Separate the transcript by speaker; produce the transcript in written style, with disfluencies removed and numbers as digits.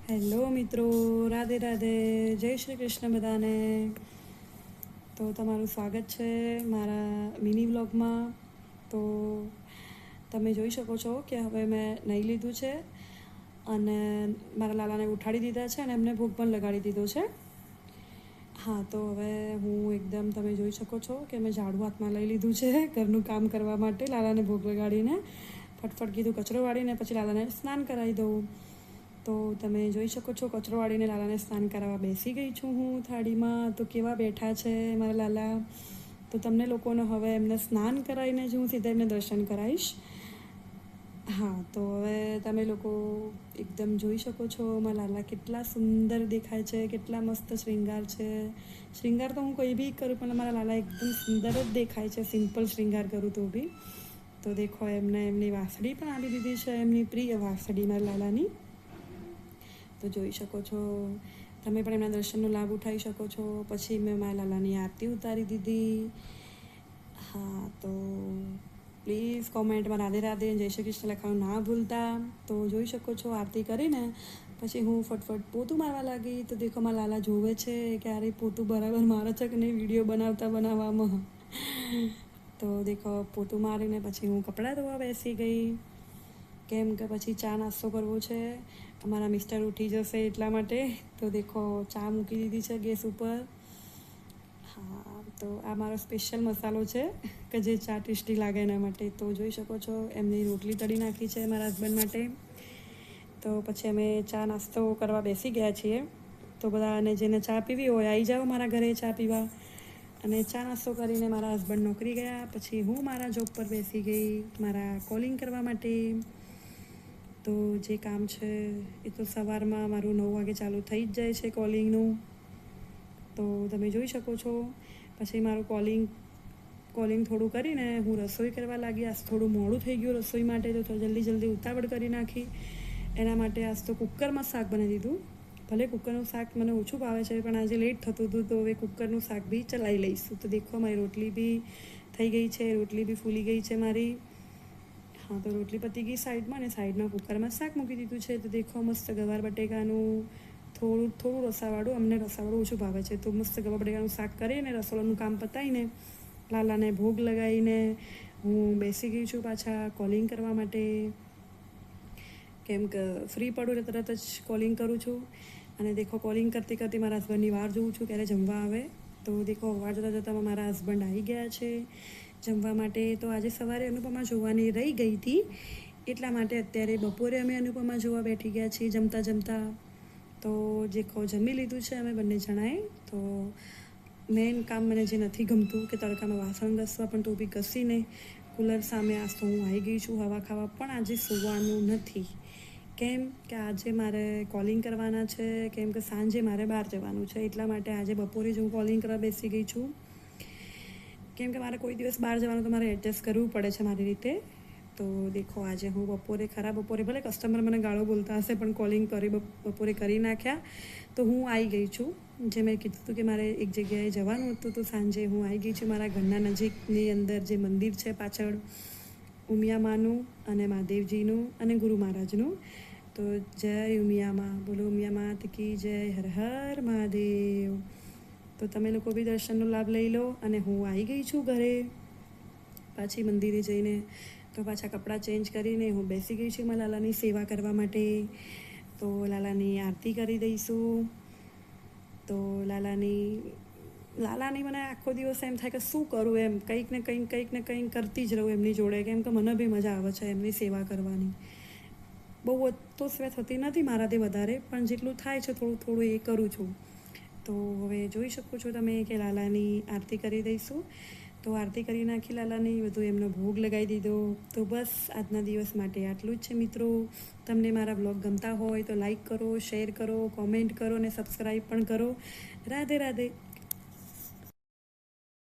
Speaker 1: Hello મિત્રો, રાધે રાધે, જય શ્રી કૃષ્ણ બધાને. તો તમારું સ્વાગત છે મારા મિની વ્લોગમાં. તો તમે જોઈ શકો છો કે હવે મેં નહીં લીધું છે અને મારા લાલાને ઉઠાડી દીધા છે અને એમને ભૂખ પણ લગાડી દીધો છે. હા, તો હવે હું એકદમ તમે જોઈ શકો છો કે મેં ઝાડુ હાથમાં લઈ લીધું છે ઘરનું કામ કરવા માટે. લાલાને ભૂખ લગાડીને ફટફટ કીધું કચરો વાળીને પછી લાલાને સ્નાન કરાવી દઉં. તો તમે જોઈ શકો છો કચરો વાળીને લાલાને સ્નાન કરાવવા બેસી ગઈ છું હું થાળીમાં. તો કેવા બેઠા છે મારા લાલા. તો તમને લોકોને હવે એમને સ્નાન કરાવીને જ હું સીધા એમને દર્શન કરાવીશ. હા, તો હવે તમે લોકો એકદમ જોઈ શકો છો મારા લાલા કેટલા સુંદર દેખાય છે, કેટલા મસ્ત શ્રૃંગાર છે. શ્રૃંગાર તો હું કંઈ બી કરું પણ મારા લાલા એકદમ સુંદર જ દેખાય છે, સિમ્પલ શ્રૃંગાર કરું તો બી. તો દેખો એમને એમની વાંસળી પણ આપી દીધી છે, એમની પ્રિય વાંસળી મારા લાલાની. તો જોઈ શકો છો તમે પણ એમના દર્શનનો લાભ ઉઠાવી શકો છો. પછી મેં મારા લાલાની આરતી ઉતારી દીધી. હા, તો પ્લીઝ કોમેન્ટમાં રાધે રાધે જય શ્રી કૃષ્ણ લખવાનું ના ભૂલતા. તો જોઈ શકો છો આરતી કરીને પછી હું ફટફટ પોતું મારવા લાગી. તો દેખો મારા લાલા જોવે છે કે અરે પોતું બરાબર મારે છે કે નહીં વિડીયો બનાવવામાં. તો દેખો પોતું મારીને પછી હું કપડાં ધોવા બેસી ગઈ, કેમ કે પછી ચા નાસ્તો કરવો છે. અમારા મિસ્ટર ઉઠી જશે એટલા માટે. તો દેખો ચા મૂકી દીધી છે ગેસ ઉપર. હા, તો આ મારો સ્પેશિયલ મસાલો છે કે જે ચા ટેસ્ટી લાગે એના માટે. તો જોઈ શકો છો એમની રોટલી તળી નાખી છે મારા હસબન્ડ માટે. તો પછી અમે ચા નાસ્તો કરવા બેસી ગયા છીએ. તો બધાને જેને ચા પીવી હોય આવી જાઓ મારા ઘરે ચા પીવા. અને ચા નાસ્તો કરીને મારા હસબન્ડ નોકરી ગયા. પછી હું મારા જોબ પર બેસી ગઈ મારા કોલિંગ કરવા માટે. તો જે કામ છે એ તો સવારમાં મારું 9 વાગે ચાલુ થઈ જ જાય છે કોલિંગનું. તો તમે જોઈ શકો છો પછી મારું કોલિંગ થોડું કરીને હું રસોઈ કરવા લાગી. આજ થોડું મોડું થઈ ગયું રસોઈ માટે, તો જલ્દી ઉતાવળ કરી નાખી. એના માટે આજ તો કુકરમાં શાક બનાવી દીધું. ભલે કુકરનું શાક મને ઓછું ભાવે છે પણ આજે લેટ થતું હતું તો હવે કુકરનું શાક બી ચલાવી લઈશું. તો દેખો મારી રોટલી બી થઈ ગઈ છે, રોટલી બી ફૂલી ગઈ છે મારી. હા, તો રોટલી પતી ગઈ સાઈડમાં અને સાઈડમાં કુકરમાં શાક મૂકી દીધું છે. તો દેખો મસ્ત ગવાર બટેકાનું થોડું રસાવાળું, અમને રસાવાળું ઓછું ભાવે છે. તો મસ્ત ગવાર બટેકાનું શાક કરીને રસોડાનું કામ પતાવીને લાલાને ભોગ લગાવીને હું બેસી ગઈ છું પાછા કોલિંગ કરવા માટે. કેમ કે ફ્રી પડું એટલે તરત જ કોલિંગ કરું છું. અને દેખો કોલિંગ કરતી મારા હસબન્ડની વાર જોઉં છું ક્યારે જમવા આવે. તો દેખો વાર જોતાં મારા હસબન્ડ આવી ગયા છે જમવા માટે. તો આજે સવારે અનુપમા જોવાની રહી ગઈ હતી એટલા માટે અત્યારે બપોરે અમે અનુપમા જોવા બેઠી ગયા છીએ જમતા. તો દેખો જમી લીધું છે અમે બંને જણાએ. તો મેઇન કામ મને જે નથી ગમતું કે તડકામાં વાસણ ઘસવા, પણ તો બી ઘસીને કુલર સામે આજ તો હું આવી ગઈ છું હવા ખાવા. પણ આજે સૂવાનું નથી, કેમ કે આજે મારે કોલિંગ કરવાના છે, કેમ કે સાંજે મારે બહાર જવાનું છે. એટલા માટે આજે બપોરે જ હું કોલિંગ કરવા બેસી ગઈ છું. કેમ કે મારે કોઈ દિવસ બહાર જવાનું તો મારે એડજસ્ટ કરવું પડે છે મારી રીતે. તો દેખો આજે હું બપોરે ભલે કસ્ટમર મને ગાળો બોલતા હશે પણ કોલિંગ બપોરે કરી નાખ્યા. તો હું આવી ગઈ છું. જે મેં કીધું હતું કે મારે એક જગ્યાએ જવાનું હતું તો સાંજે હું આવી ગઈ છું મારા ઘરના નજીકની અંદર જે મંદિર છે પાછળ ઉમિયામાનું અને મહાદેવજીનું અને ગુરુ મહારાજનું. તો જય ઉમિયામાં, બોલો ઉમિયામાં કી જય, હર હર મહાદેવ. તો તમે લોકો બી દર્શનનો લાભ લઈ લો. અને હું આવી ગઈ છું ઘરે પાછી મંદિરે જઈને. તો પાછા કપડાં ચેન્જ કરીને હું બેસી ગઈ છું મારા લાલાની સેવા કરવા માટે. તો લાલાની આરતી કરી દઈશું. તો લાલાની મને આખો દિવસ એમ થાય કે શું કરું, એમ કંઈક ને કંઈક કરતી જ રહું એમની જોડે. કેમ કે મને બી મજા આવે છે એમની સેવા કરવાની. બહુ તો સેવા થતી નથી મારાથી વધારે, પણ જેટલું થાય છે થોડું એ કરું છું. તો હવે જોઈ શકો છો તમે કે લાલાની આરતી કરી દઈશું. તો આરતી કરી નાખી લાલાની, બધું એમનો ભોગ લગાવી દીધો. તો બસ આજના દિવસ માટે આટલું જ છે મિત્રો. તમને મારા બ્લોગ ગમતા હોય તો લાઈક કરો, શેર કરો, કોમેન્ટ કરો અને સબસ્ક્રાઈબ પણ કરો. રાધે રાધે.